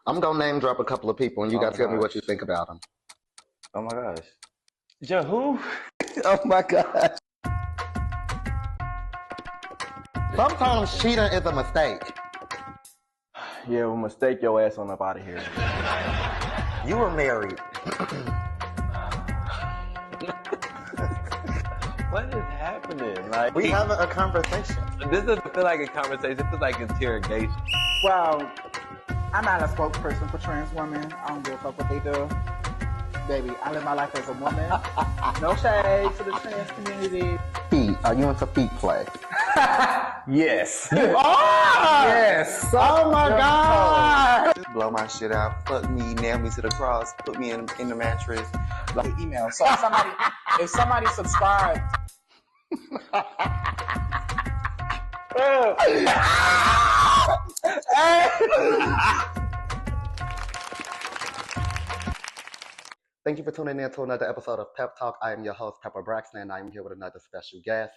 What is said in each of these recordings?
I'm gonna name drop a couple of people, and you gotta tell me what you think about them. Oh my gosh. Ja, who? Oh my gosh. Sometimes cheating is a mistake. Yeah, well, mistake your ass on up out of here. You were married. What is happening? Like, We having a conversation. this doesn't feel like a conversation. It feels like interrogation. Well, I'm not a spokesperson for trans women. I don't give a fuck what they do. Baby, I live my life as a woman. No shade to the trans community. Feet. Are you into feet play? Yes. You are! Yes. Oh my God! Blow my shit out. Fuck me, nail me to the cross, put me in the mattress. Like email. So if somebody subscribed. Thank you for tuning in to another episode of Pep Talk. I am your host, Pepper Braxton, and I'm here with another special guest.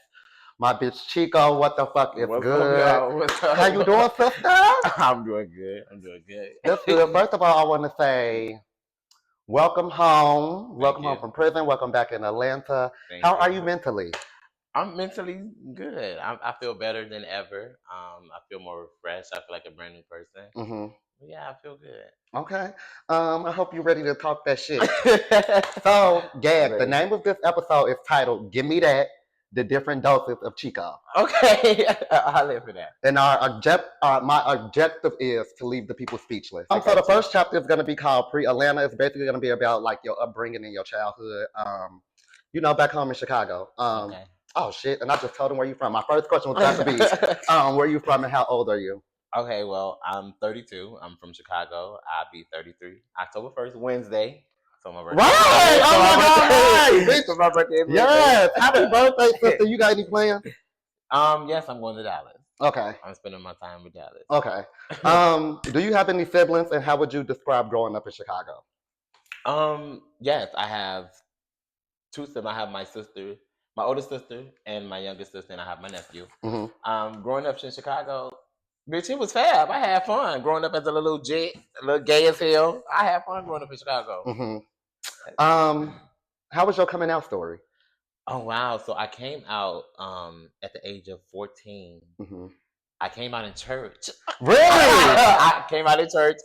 My bitch Chico, what the fuck is What's good? up, y'all? What's up? How you doing, sister? I'm doing good. That's good. First of all, I want to say welcome home. Welcome you. home from prison. Welcome back in Atlanta. Thank How you. are you mentally? I'm mentally good. I feel better than ever. I feel more refreshed. I feel like a brand new person. Mm-hmm. Yeah, I feel good. Okay. I hope you're ready to talk that shit. So, Gag, the name of this episode is titled "Gimme That: The Different Doses of Chico." Okay, I live for that. And my objective is to leave the people speechless. So the first chapter is going to be called Pre-Atlanta. It's basically going to be about like your upbringing and your childhood. Back home in Chicago. Okay. Oh shit! And I just told him where you from. My first question was going to be, where you from and how old are you? Okay, well, I'm 32. I'm from Chicago. I'll be 33 October 1st, Wednesday. So my birthday. Right! Oh my God! So my birthday. is Yes! Happy birthday, sister! You got any plans? Yes, I'm going to Dallas. Okay. I'm spending my time with Dallas. Okay. Do you have any siblings, and how would you describe growing up in Chicago? Yes, I have two siblings. I have my sister, my oldest sister, and my youngest sister, and I have my nephew. Mm-hmm. Growing up in Chicago, bitch, it was fab. I had fun growing up as a little jet, a little gay as hell. I had fun growing up in Chicago. Mm-hmm. How was your coming out story? Oh wow! So I came out at the age of 14. Mm-hmm. I came out in church. Really? I came out in church.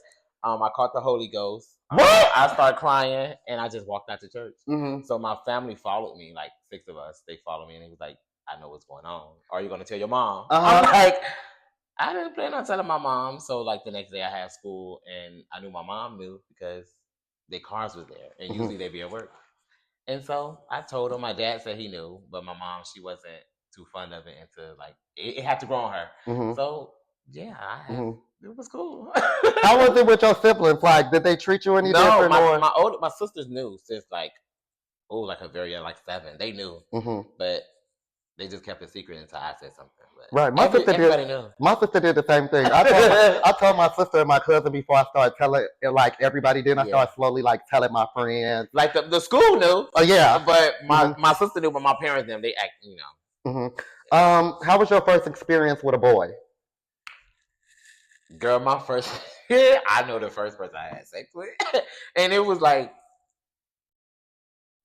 I caught the Holy Ghost. What? I started crying and I just walked out to church. Mm-hmm. So my family followed me, like 6 of us. They followed me and he was like, "I know what's going on. Are you gonna tell your mom?" I'm like, I didn't plan on telling my mom. So like the next day I had school and I knew my mom knew because their cars was there and usually they'd be at work. And so I told him. My dad said he knew, but my mom, she wasn't too fond of it into like it had to grow on her. Mm-hmm. So yeah, it was cool. How was it with your siblings? Like, did they treat you any different? No, my sisters knew since like a very young, like 7. They knew, but they just kept it secret until I said something. But right, everybody knew. My sister did the same thing. I told my sister and my cousin before I started telling like everybody. Then I started slowly like telling my friends. Like the school knew. Oh yeah, but my sister knew, but my parents they act, How was your first experience with a boy? Girl, my first. I know the first person I had sex with, and it was like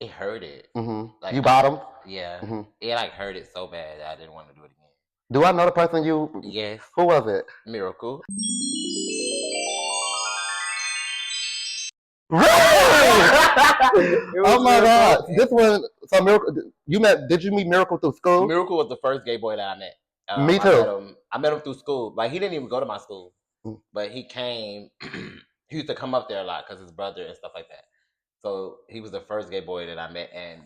it hurted. Like, you bottomed? Yeah, it like hurted so bad that I didn't want to do it again. Do I know the person you? Yes. Who was it? Miracle. Really? Oh my God! This one. So Miracle, Did you meet Miracle through school? Miracle was the first gay boy that I met. Me too. I met him through school. Like he didn't even go to my school, but he came. He used to come up there a lot because his brother and stuff like that. So he was the first gay boy that I met, and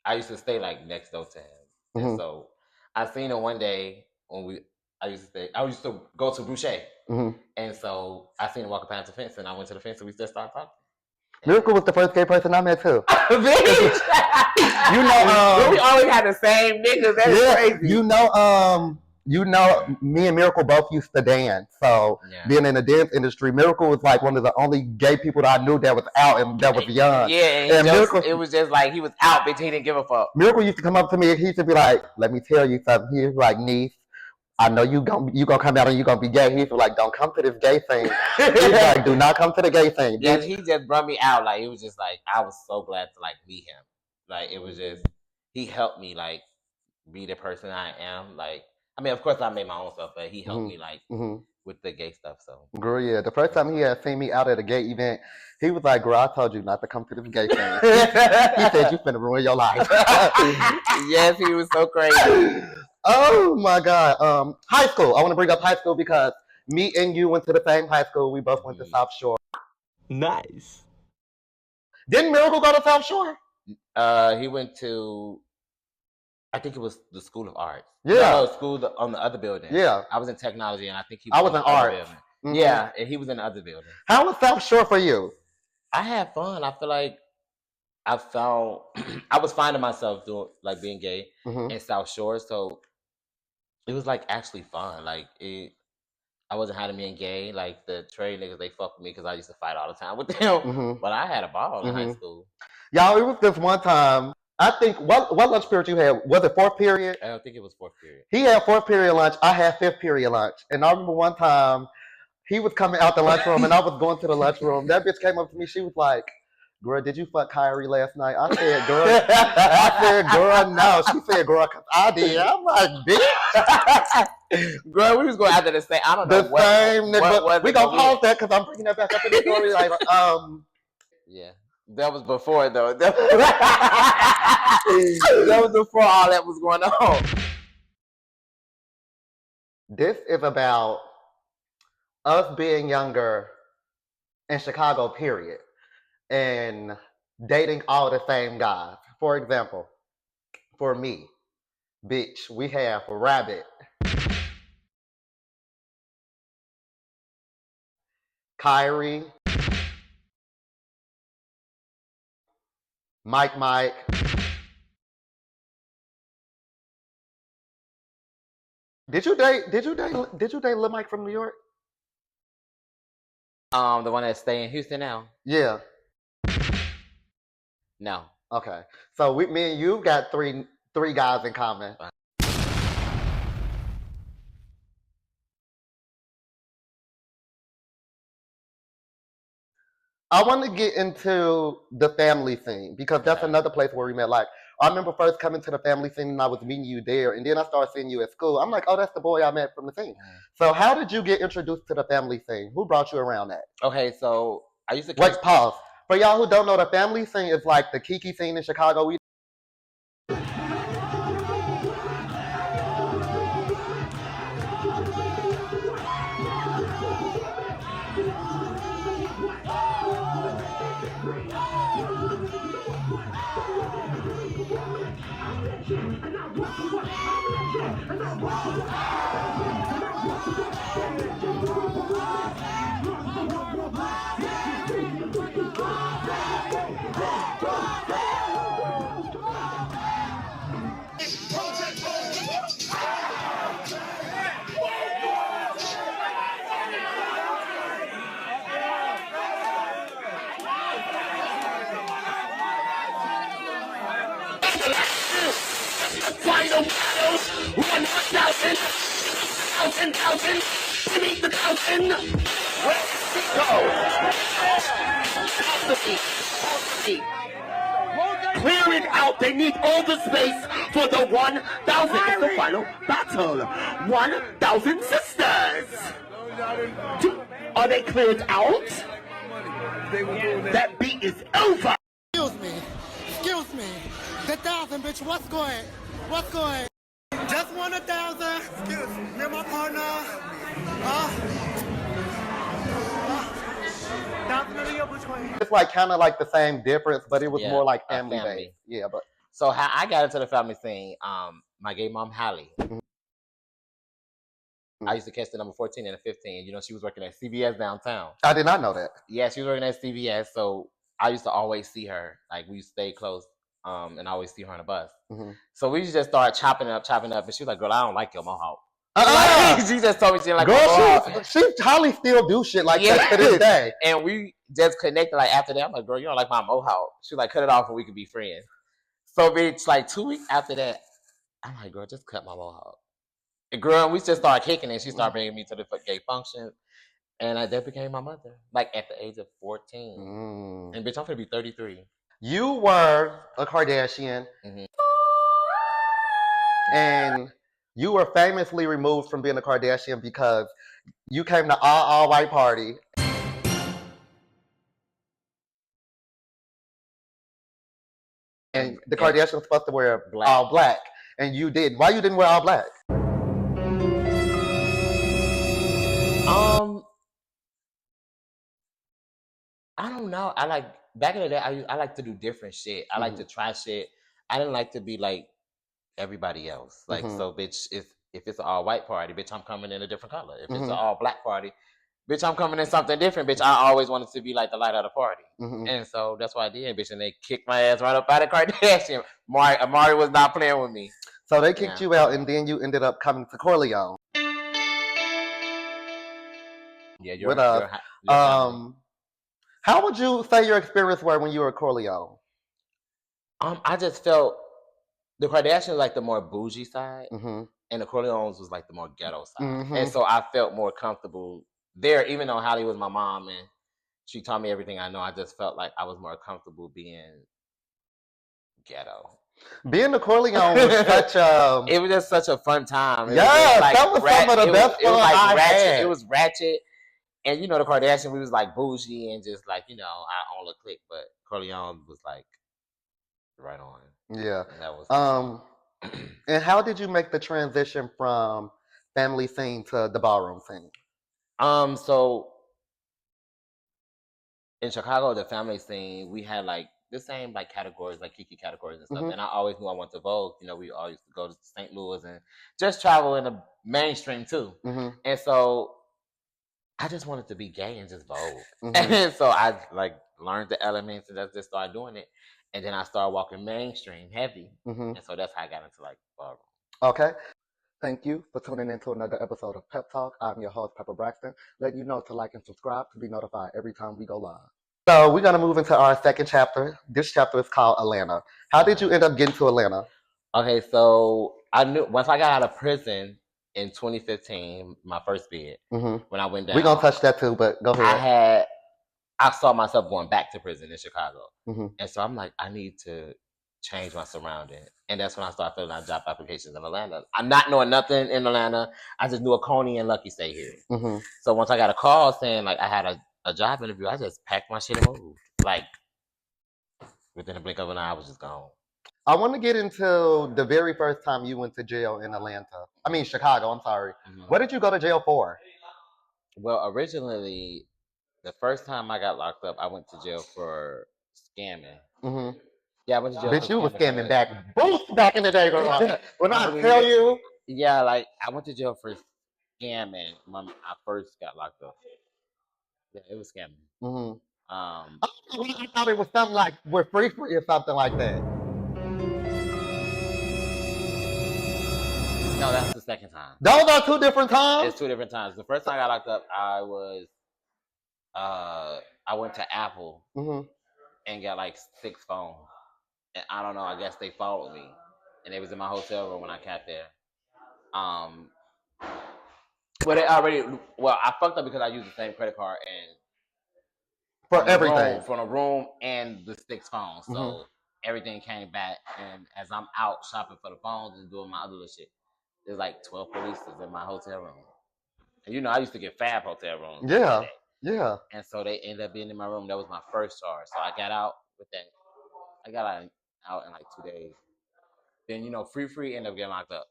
I used to stay like next door to him. And so I seen him one day when I used to go to Boucher, and so I seen him walking past the fence, and I went to the fence, and we just started talking. Miracle was the first gay person I met too. Bitch! We always had the same niggas. That is crazy. Me and Miracle both used to dance. So being in the dance industry, Miracle was like one of the only gay people that I knew that was out and that was young. Yeah, and Miracle, it was just like he was out, bitch. He didn't give a fuck. Miracle used to come up to me and he used to be like, "Let me tell you something." He was like, "Niece, I know you gonna come out and you gonna be gay. He's like, don't come to this gay thing. He's like, do not come to the gay thing. Yeah, he just brought me out. Like, it was just like, I was so glad to like meet him. Like, it was just, he helped me like be the person I am. Like, I mean, of course I made my own stuff, but he helped me like with the gay stuff. So, girl, yeah, the first time he had seen me out at a gay event, he was like, girl, I told you not to come to this gay thing. He said, you finna ruin your life. Yes, he was so crazy. Oh my God. High school. I want to bring up high school because me and you went to the same high school. We both went to South Shore. Nice. Didn't Miracle go to South Shore? He went to, I think it was the School of Arts. Yeah. No, school on the other building. Yeah. I was in technology, and I think he I was in art. Mm-hmm. Yeah, and he was in the other building. How was South Shore for you? I had fun. I feel like I found I was finding myself doing like being gay in South Shore, so it was like actually fun. Like I wasn't hiding being gay. Like the trade niggas, they fuck with me because I used to fight all the time with them. But I had a ball in high school. Y'all, it was this one time. I think what lunch period you had? Was it fourth period? I don't think it was fourth period. He had fourth period lunch. I had fifth period lunch. And I remember one time he was coming out the lunchroom and I was going to the lunchroom. That bitch came up to me. She was like, girl, did you fuck Kyrie last night? I said, girl, no. She said, girl, cause I did. I'm like, bitch. Girl, we was going after the same. I don't know. The same nigga. We gonna pause that because I'm bringing that back up in the story. Like, yeah. That was before though. That was before all that was going on. This is about us being younger in Chicago, period, and dating all the same guys. For example, for me, bitch, we have Rabbit, Kyrie, Mike. Did you date Lil Mike from New York? The one that stay in Houston now? Yeah. No. Okay. So me and you got three guys in common. I want to get into the family scene because that's another place where we met. Like, I remember first coming to the family scene and I was meeting you there, and then I started seeing you at school. I'm like, oh, that's the boy I met from the scene. So how did you get introduced to the family scene? Who brought you around that? Okay, so I used to... Wait, pause. For y'all who don't know, the family scene is like the Kiki scene in Chicago. Final battles, 1,000, 1,000, give me the 1,000. Where's Chico? Clear it out, they need all the space for the 1,000. It's the final battle. 1,000 sisters. Are they cleared out? That beat is over. Excuse me. The 1,000, bitch, what's going? Just 1,000. Excuse me. You're my partner. It's like kind of like the same difference, but it was more like family based. Yeah, but so how I got into the family scene, my gay mom Hallie. I used to catch the number 14 and the 15. You know, she was working at CVS downtown. I did not know that. Yeah, she was working at CVS, so I used to always see her. Like, we used to stay close, and I always see her on the bus. So we just started chopping up, and she was like, girl, I don't like your mohawk. She just told me she didn't like my mohawk. She Holly still do shit like that to this day. And we just connected like after that. I'm like, girl, you don't like my mohawk. She like, cut it off and we could be friends. So bitch, like 2 weeks after that, I'm like, girl, just cut my mohawk. The girl, we just started kicking and she started bringing me to the gay function. And that became my mother, like at the age of 14. And bitch, I'm gonna be 33. You were a Kardashian. And you were famously removed from being a Kardashian because you came to all white party. And the Kardashians were supposed to wear all black. And you did. Why you didn't wear all black? I don't know. I like back in the day. I like to do different shit. I like to try shit. I didn't like to be like everybody else. Like so, bitch. If it's an all white party, bitch, I'm coming in a different color. If it's an all black party, bitch, I'm coming in something different. Bitch, I always wanted to be like the light of the party, and so that's why I did, bitch. And they kicked my ass right up out of Kardashian. Amari was not playing with me. So they kicked you out, and then you ended up coming to Corleone. Yeah, with us. How would you say your experience were when you were at Corleone? I just felt the Kardashians like the more bougie side, and the Corleones was like the more ghetto side, and so I felt more comfortable there. Even though Holly was my mom and she taught me everything I know, I just felt like I was more comfortable being ghetto. Being the Corleone was such a... It was just such a fun time. Yeah, like that was some of the best fun I had. It was ratchet. And you know, the Kardashians, we was like bougie and just like, you know, our own little clique. But Corleone was like right on. Yeah. And that was and how did you make the transition from family scene to the ballroom scene? So in Chicago, the family scene, we had like the same like categories, like Kiki categories and stuff. And I always knew I wanted to Vogue. You know, we all used to go to St. Louis and just travel in the mainstream too. And so I just wanted to be gay and just Vogue. And so I like learned the elements and just started doing it. And then I started walking mainstream heavy. And so that's how I got into like ballroom. Okay. Thank you for tuning in to another episode of Pep Talk. I'm your host, Pepper Braxton. Let you know to like and subscribe to be notified every time we go live. So we're going to move into our second chapter. This chapter is called Atlanta. How did you end up getting to Atlanta? Okay, so I knew once I got out of prison in 2015, my first bid, when I went down. We're going to touch that too, but go ahead. I saw myself going back to prison in Chicago. And so I'm like, I need to change my surroundings. And that's when I started filling out job applications in Atlanta. I'm not knowing nothing in Atlanta. I just knew a Coney and Lucky stay here. So once I got a call saying like I had a job interview, I just packed my shit and moved. Like within a blink of an eye, I was just gone. I want to get into the very first time you went to jail in Atlanta. I mean, Chicago, I'm sorry. What did you go to jail for? Well, originally, the first time I got locked up, I went to jail for scamming. Yeah, I went to jail. Bitch, you was scamming back in the day, girl. When I tell you. Yeah, like I went to jail for scamming when I first got locked up. Yeah, it was scamming. I thought it was something like we're free or something like that. No, that's the second time. Those are two different times? It's two different times. The first time I got locked up, I went to Apple and got like 6 phones. And I don't know, I guess they followed me. And they was in my hotel room when I got there. Well, I fucked up because I used the same credit card and for everything. From the room and the 6 phones. So everything came back. And as I'm out shopping for the phones and doing my other little shit, there's like 12 police in my hotel room. And you know, I used to get fab hotel rooms. Yeah. And so they ended up being in my room. That was my first charge. So I got out with that. I got out in like 2 days. Then, you know, Free ended up getting locked up.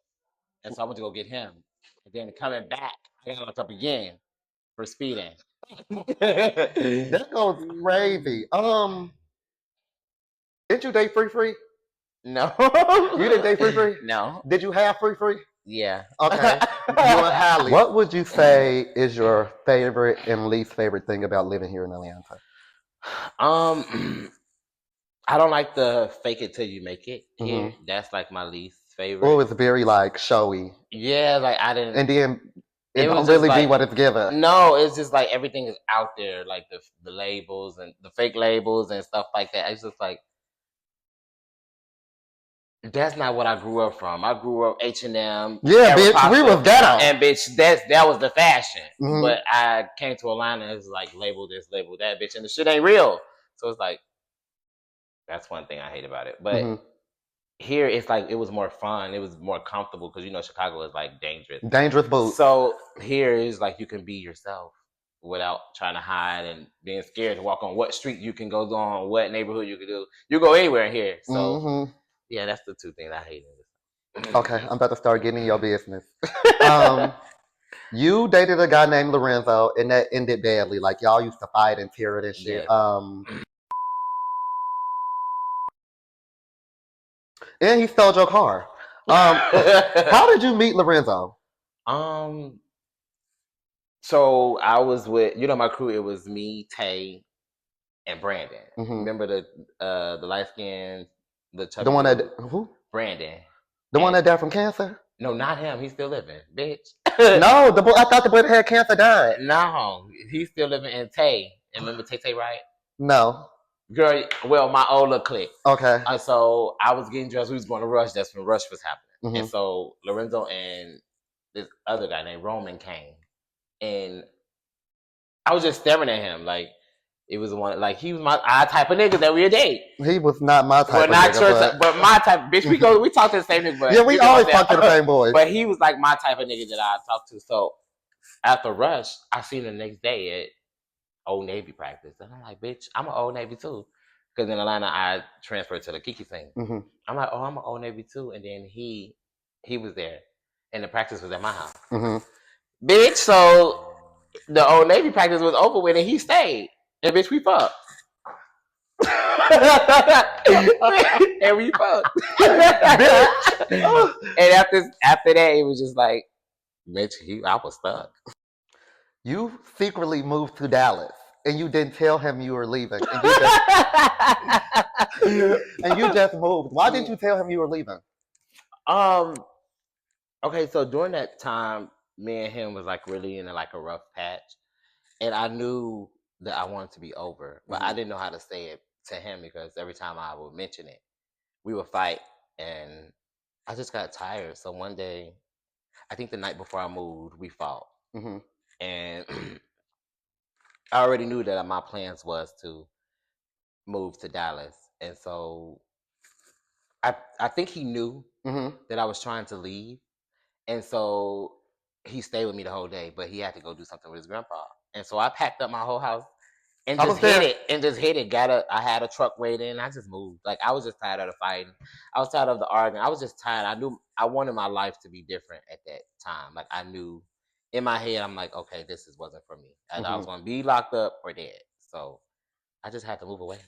And so I went to go get him. And then coming back, I got locked up again for speeding. That goes crazy. Did you date Free? No. You didn't date Free? No. Did you have Free? Yeah. Okay. You and Hallie. What would you say is your favorite and least favorite thing about living here in Atlanta? I don't like the fake it till you make it here. That's like my least favorite. Oh, it's very like showy. Yeah, like I didn't. And then it don't really be what it's given. No, it's just like everything is out there, like the labels and the fake labels and stuff like that. It's just like That's not what I grew up from. I grew up H&M. Yeah, bitch, we was ghetto. And bitch, that was the fashion. Mhm. But I came to Atlanta, it's like label this, label that, bitch, and the shit ain't real. So it's like, that's one thing I hate about it. But Mhm. here it's like it was more fun. It was more comfortable because you know Chicago is like dangerous. Dangerous boots. So here is like you can be yourself without trying to hide and being scared to walk on what street you can go on, what neighborhood you can do. You go anywhere in here. So yeah, that's the two things I hate. Okay, I'm about to start getting in your business. You dated a guy named Lorenzo, and that ended badly. Like y'all used to fight and tear it and shit. And he stole your car. How did you meet Lorenzo? So I was with my crew. It was me, Tay, and Brandon. Remember the light skin, the chubby one that who? Brandon. The one that died from cancer? No, not him. He's still living, bitch. No, I thought the boy that had cancer died. No, he's still living in Tay. And remember Tay, right? No. Girl, well, my older clique. Okay. So I was getting dressed. We was going to Rush. That's when Rush was happening. And so Lorenzo and this other guy named Roman came. And I was just staring at him like it was one like he was my type of nigga that we would date. He was not my type of nigga. But my type, bitch. We talk to the same nigga. But yeah, we always talk to the same boys. But he was like my type of nigga that I talked to. So after Rush, I seen him the next day at Old Navy practice, and I'm like, bitch, I'm an Old Navy too. Because in Atlanta, I transferred to the Kiki thing. I'm like, oh, I'm an Old Navy too. And then he was there, and the practice was at my house. Bitch, so the Old Navy practice was over with, and he stayed. And bitch, we fucked. And we fucked. And after that, it was just like, bitch, I was stuck. You secretly moved to Dallas, and you didn't tell him you were leaving. And you just moved. Why didn't you tell him you were leaving? Okay, so during that time, me and him was like really in a rough patch. And I knew that I wanted to be over, but I didn't know how to say it to him because every time I would mention it, we would fight, and I just got tired. So one day, I think the night before I moved, we fought, and I already knew that my plans was to move to Dallas, and so I think he knew that I was trying to leave, and so he stayed with me the whole day, but he had to go do something with his grandpa. And so I packed up my whole house and just hit it. I had a truck waiting. And I just moved. Like I was just tired of the fighting. I was tired of the arguing. I was just tired. I knew I wanted my life to be different at that time. Like I knew in my head, I'm like, okay, this wasn't for me. And I was going to be locked up or dead. So I just had to move away.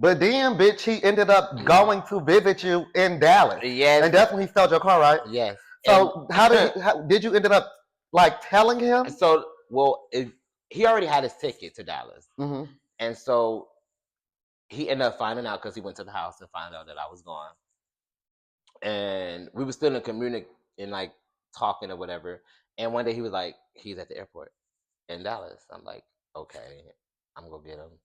But then, bitch, he ended up going to visit you in Dallas. Yes. And that's when he stole your car, right? Yes. So how did you ended up like telling him? So he already had his ticket to Dallas, and so he ended up finding out because he went to the house and found out that I was gone, and we were still in communication and like talking or whatever. And one day he was like, he's at the airport in Dallas. I'm like, okay, I'm gonna get him.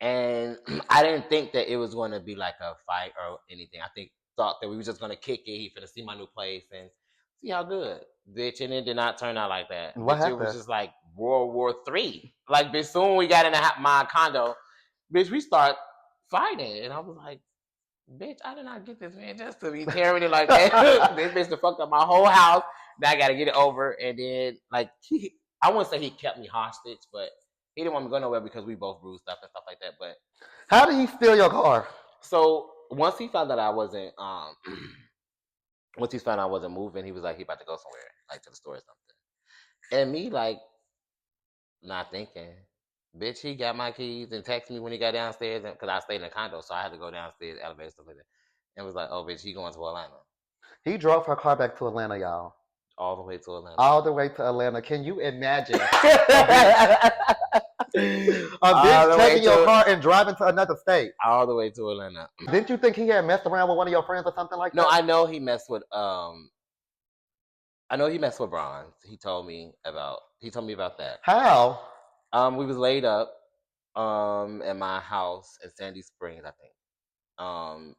And I didn't think that it was going to be like a fight or anything. I thought that we were just gonna kick it. He finna see my new place and see how good, bitch. And it did not turn out like that. What happened? It was just like World War III. Like, bitch, soon we got in my condo, bitch, we start fighting. And I was like, bitch, I did not get this man just to be tearing it like that. This bitch to fuck up my whole house. Now I gotta get it over. And then, like, I wouldn't say he kept me hostage, but he didn't want me to go nowhere because we both bruised up and stuff like that. But how did he steal your car? So once he found out I wasn't moving, he was like, he about to go somewhere, like to the store or something. And me like not thinking, bitch, he got my keys and texted me when he got downstairs because I stayed in a condo, so I had to go downstairs, elevator, stuff like that. And was like, oh bitch, he going to Atlanta. He drove her car back to Atlanta, y'all. All the way to Atlanta. All the way to Atlanta. Can you imagine? A bitch taking your car and driving to another state. All the way to Atlanta. Didn't you think he had messed around with one of your friends or something like that? No, I know he messed with Bronze. He told me about that. How? We was laid up at my house in Sandy Springs, I think.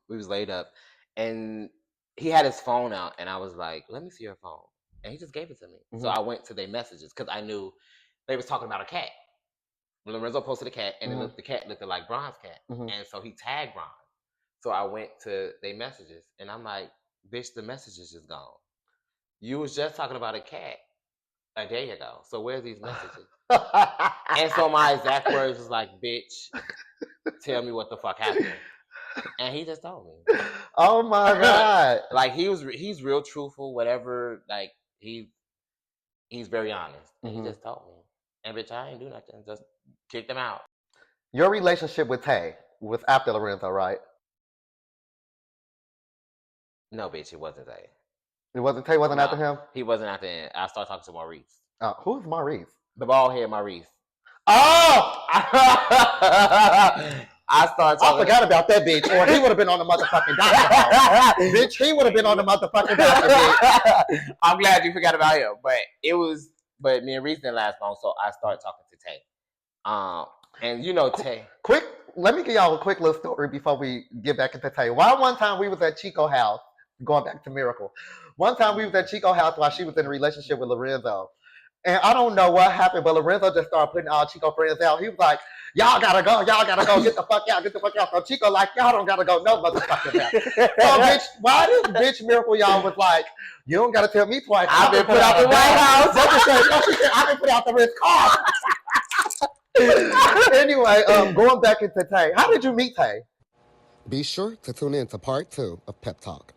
We was laid up And he had his phone out, and I was like, "Let me see your phone." And he just gave it to me. So I went to their messages because I knew they was talking about a cat. Lorenzo posted a cat, and the cat looked like Bron's cat, and so he tagged Bron. So I went to their messages, and I'm like, "Bitch, the messages is gone. You was just talking about a cat a day ago. So where's these messages?" And so my exact words was like, "Bitch, tell me what the fuck happened." And he just told me. Oh my God. Like he's real truthful, whatever, like he's very honest. And he just told me. And bitch, I ain't do nothing. Just kicked him out. Your relationship with Tay was after Lorenzo, right? No, bitch, it wasn't that. It wasn't Tay wasn't after him? He wasn't after him. I started talking to Maurice. Who's Maurice? The bald head Maurice. Oh! I forgot about that bitch, or he would have been on the motherfucking document. Bitch, he would have been on the motherfucking document. I'm glad you forgot about him, but me and Reese didn't last long, so I started talking to Tay. And you know Tay. Let me give y'all a quick little story before we get back into Tay. One time we was at Chico house, going back to Miracle. One time we was at Chico house while she was in a relationship with Lorenzo. And I don't know what happened, but Lorenzo just started putting all Chico friends out. He was like, y'all gotta go, get the fuck out. So Chico like, y'all don't gotta go no motherfucking out. So bitch, why this bitch Miracle y'all was like, you don't gotta tell me twice. I've been put out the White House. She said, I've been put out the Ritz car. Anyway, going back into Tay. How did you meet Tay? Be sure to tune in to part 2 of Pep Talk.